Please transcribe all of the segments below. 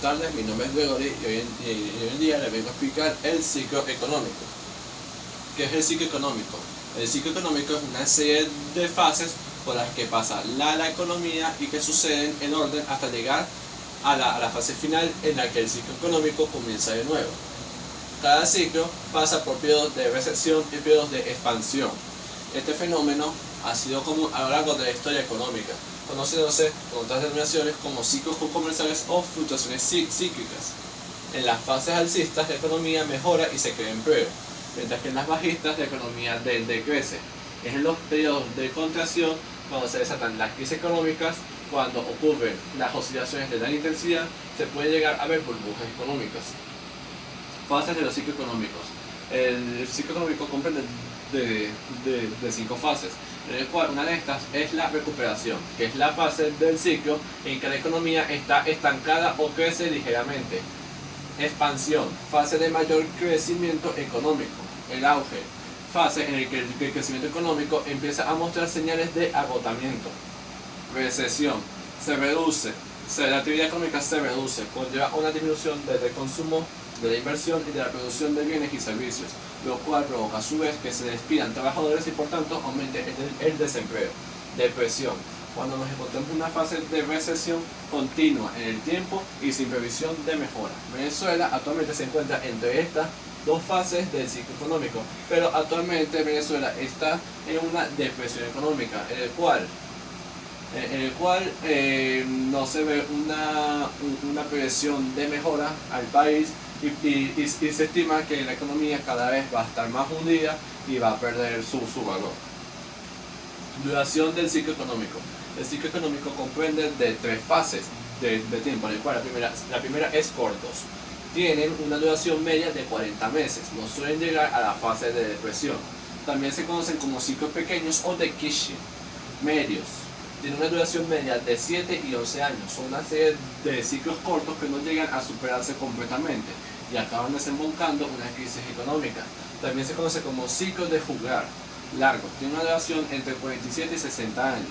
tardes, mi nombre es Gregory y hoy en día les vengo a explicar el ciclo económico. ¿Qué es el ciclo económico? El ciclo económico es una serie de fases por las que pasa la economía y que suceden en orden hasta llegar a la fase final en la que el ciclo económico comienza de nuevo. Cada ciclo pasa por periodos de recesión y periodos de expansión. Este fenómeno ha sido común a lo largo de la historia económica, conociéndose con otras denominaciones como ciclos comerciales o fluctuaciones cíclicas. En las fases alcistas la economía mejora y se crea empleo, mientras que en las bajistas la economía decrece. Es en los periodos de contracción cuando se desatan las crisis económicas, cuando ocurren las oscilaciones de gran intensidad, se puede llegar a ver burbujas económicas. Fases de los ciclos económicos. El ciclo económico comprende de 5 fases, en el cual una de estas es la recuperación, que es la fase del ciclo en que la economía está estancada o crece ligeramente. Expansión, fase de mayor crecimiento económico. El auge, fase en la que el crecimiento económico empieza a mostrar señales de agotamiento. Recesión, la actividad económica se reduce, conlleva una disminución del consumo, de la inversión y de la producción de bienes y servicios, lo cual provoca a su vez que se despidan trabajadores y por tanto aumente el desempleo. Depresión, cuando nos encontramos en una fase de recesión continua en el tiempo y sin previsión de mejora. Venezuela actualmente se encuentra entre estas dos fases del ciclo económico, pero actualmente Venezuela está en una depresión económica, en el cual no se ve una previsión de mejora al país y se estima que la economía cada vez va a estar más hundida y va a perder su valor. Duración del ciclo económico. El ciclo económico comprende de 3 fases de tiempo, en el cual la primera es cortos. Tienen una duración media de 40 meses, no suelen llegar a la fase de depresión. También se conocen como ciclos pequeños o de Kishin. Medios. Tienen una duración media de 7 y 11 años. Son una serie de ciclos cortos que no llegan a superarse completamente y acaban desembocando una crisis económica. También se conoce como ciclos de juglar. Largos. Tienen una duración entre 47 y 60 años,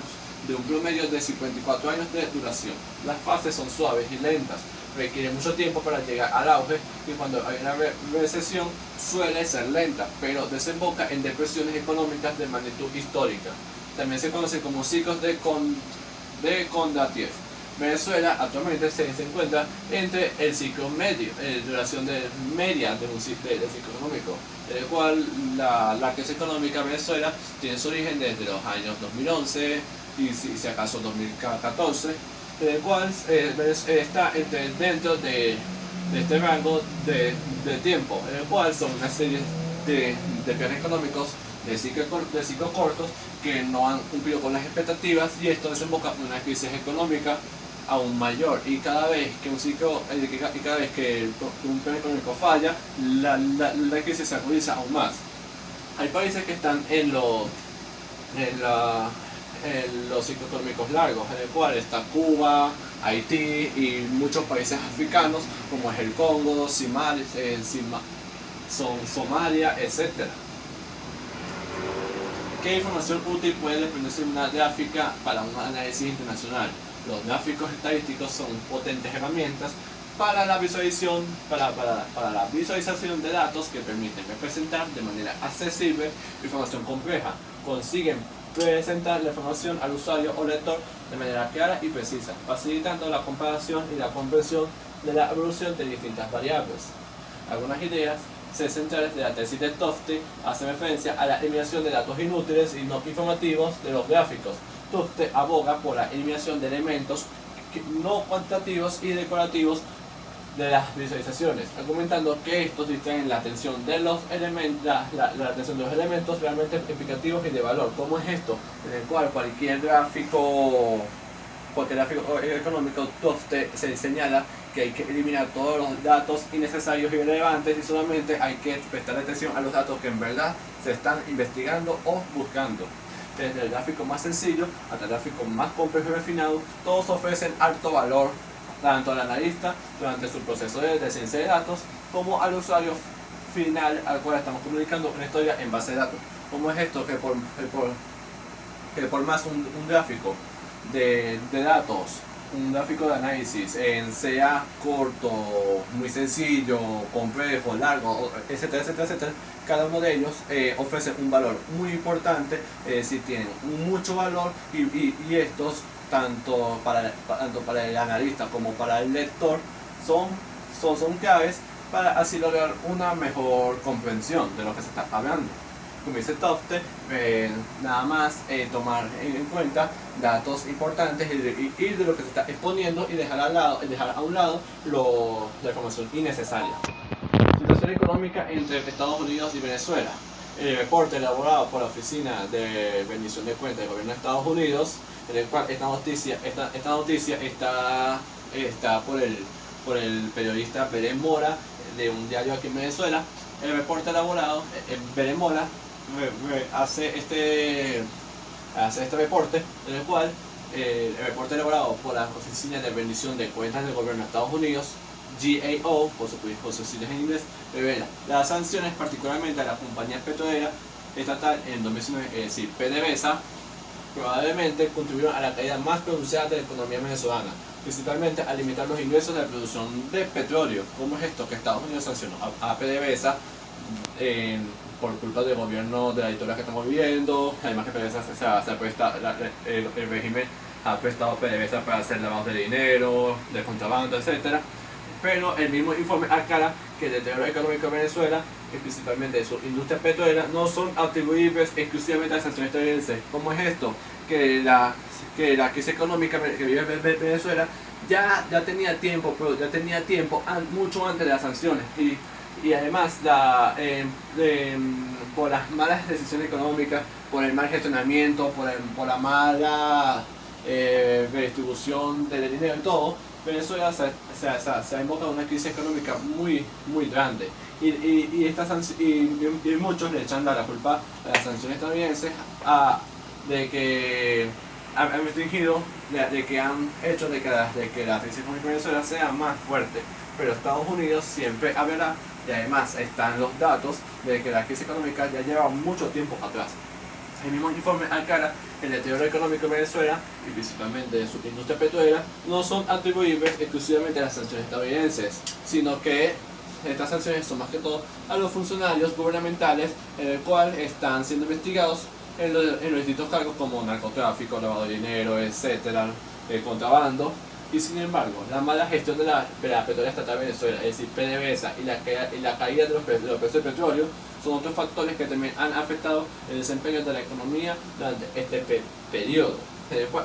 de un promedio de 54 años de duración. Las fases son suaves y lentas, requieren mucho tiempo para llegar al auge y cuando hay una recesión suele ser lenta, pero desemboca en depresiones económicas de magnitud histórica. También se conocen como ciclos de Kondratiev. Venezuela actualmente se encuentra entre el ciclo medio, duración media de un ciclo económico, en el cual la crisis económica de Venezuela tiene su origen desde los años 2011 y si acaso 2014, en el cual está dentro de este rango de tiempo, en el cual son una serie de planes económicos de ciclos cortos que no han cumplido con las expectativas y esto desemboca en una crisis económica aún mayor y cada vez que un plan económico falla, la crisis se agudiza aún más. Hay países que están en los ciclos económicos largos, en el cual está Cuba, Haití y muchos países africanos como es el Congo, Somalia, etc. ¿Qué información útil puede desprenderse de una gráfica para un análisis internacional? Los gráficos estadísticos son potentes herramientas para la visualización de datos que permiten representar de manera accesible información compleja. Consiguen presentar la información al usuario o lector de manera clara y precisa, facilitando la comparación y la comprensión de la evolución de distintas variables. Algunas ideas centrales de la tesis de Tufte hacen referencia a la eliminación de datos inútiles y no informativos de los gráficos. Tufte aboga por la eliminación de elementos no cuantitativos y decorativos de las visualizaciones, argumentando que estos distraen la atención de los elementos, la atención de los elementos realmente explicativos y de valor. ¿Cómo es esto? En el cual cualquier gráfico económico, Tufte se señala que hay que eliminar todos los datos innecesarios y irrelevantes y solamente hay que prestar atención a los datos que en verdad se están investigando o buscando. Desde el gráfico más sencillo hasta el gráfico más complejo y refinado, todos ofrecen alto valor tanto al analista durante su proceso de ciencia de datos como al usuario final al cual estamos comunicando una historia en base de datos. ¿Cómo es esto? Que por más un gráfico de datos un gráfico de análisis, sea corto, muy sencillo, complejo, largo, etcétera, etcétera, etcétera, cada uno de ellos ofrece un valor muy importante, si tienen mucho valor y estos, tanto para el analista como para el lector, son claves para así lograr una mejor comprensión de lo que se está hablando. Como dice Tofte, nada más tomar en cuenta datos importantes y de lo que se está exponiendo y dejar a un lado la información innecesaria. Situación económica entre Estados Unidos y Venezuela. El reporte elaborado por la Oficina de Rendición de Cuentas del Gobierno de Estados Unidos, en el cual esta noticia está por el periodista Belén Mora, de un diario aquí en Venezuela. El reporte elaborado, Belén Mora hace este reporte, en el cual el reporte elaborado por la Oficina de Rendición de Cuentas del Gobierno de Estados Unidos, GAO, por sus siglas en inglés, revela las sanciones particularmente a las compañías petroleras estatal en 2019, es decir, PDVSA, probablemente contribuyeron a la caída más pronunciada de la economía venezolana, principalmente al limitar los ingresos de la producción de petróleo. ¿Cómo es esto? Que Estados Unidos sancionó a PDVSA por culpa del gobierno, de la dictadura que estamos viviendo. Además que PDVSA el régimen ha prestado PDVSA para hacer lavado de dinero, de contrabando, etc. Pero el mismo informe aclara que el deterioro económico de Venezuela, y principalmente de su industria petrolera, no son atribuibles exclusivamente a las sanciones estadounidenses. ¿Cómo es esto? Que la crisis económica que vive Venezuela ya tenía tiempo, mucho antes de las sanciones, y además por las malas decisiones económicas, por el mal gestionamiento, por la mala redistribución del dinero y todo, Venezuela se ha invocado una crisis económica muy grande, y muchos le echan la culpa a las sanciones estadounidenses de que han restringido, de que han hecho de que la crisis económica de Venezuela sea más fuerte, pero Estados Unidos siempre hablará, y además están los datos de que la crisis económica ya lleva mucho tiempo atrás. El mismo informe aclara el deterioro económico de Venezuela, y principalmente de su industria petrolera, no son atribuibles exclusivamente a las sanciones estadounidenses, sino que estas sanciones son más que todo a los funcionarios gubernamentales, en el cual están siendo investigados en los distintos cargos como narcotráfico, lavado de dinero, etcétera, contrabando. Y sin embargo, la mala gestión de la petrolera estatal de Venezuela, es decir, PDVSA, y la caída de los precios del petróleo, son otros factores que también han afectado el desempeño de la economía durante este periodo.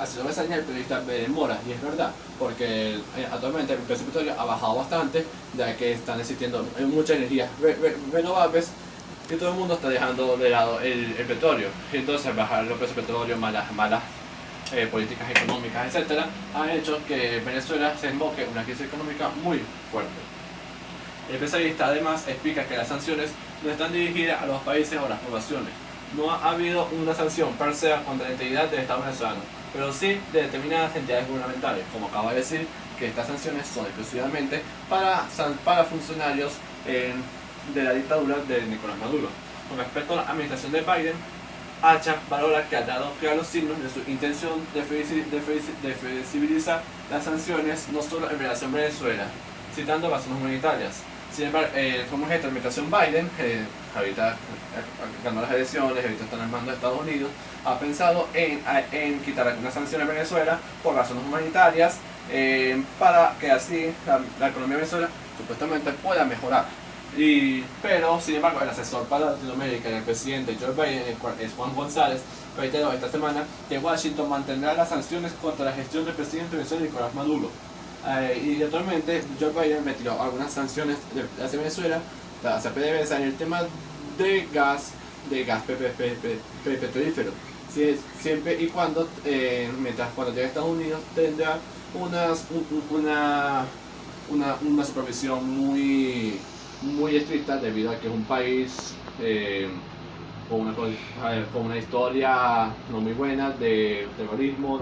Así lo va a enseñar el periodista Belén Mora, y es verdad, porque actualmente el precio del petróleo ha bajado bastante, ya que están existiendo muchas energías renovables, y todo el mundo está dejando de lado el petróleo. Y entonces bajar los precios del petróleo, malas políticas económicas, etcétera, ha hecho que Venezuela se invoque una crisis económica muy fuerte. El especialista además explica que las sanciones no están dirigidas a los países o a las poblaciones. No ha habido una sanción per se contra la integridad del Estado venezolano, pero sí de determinadas entidades gubernamentales, como acaba de decir, que estas sanciones son exclusivamente para funcionarios de la dictadura de Nicolás Maduro. Con respecto a la administración de Biden, Hacha valora que ha dado claros signos de su intención de flexibilizar las sanciones, no solo en relación a Venezuela, citando razones humanitarias. Sin embargo, como es esta administración Biden, ahorita ganó las elecciones, ahorita están al mando de Estados Unidos, ha pensado en quitar algunas sanciones a Venezuela por razones humanitarias, para que así la economía de Venezuela supuestamente pueda mejorar. Pero, sin embargo, el asesor para Latinoamérica del presidente Joe Biden, el cual es Juan González, reiteró esta semana que Washington mantendrá las sanciones contra la gestión del presidente de Venezuela, Nicolás Maduro. Y actualmente Joe Biden retiró algunas sanciones hacia Venezuela, hacia PDVSA, en el tema de gas petrolífero. Siempre y cuando, cuando llegue a Estados Unidos, tendrá una supervisión muy estricta, debido a que es un país con una historia no muy buena de terrorismo,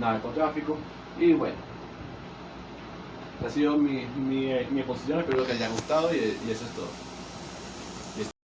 narcotráfico. Y bueno, ha sido mi exposición, espero que les haya gustado, y eso es todo.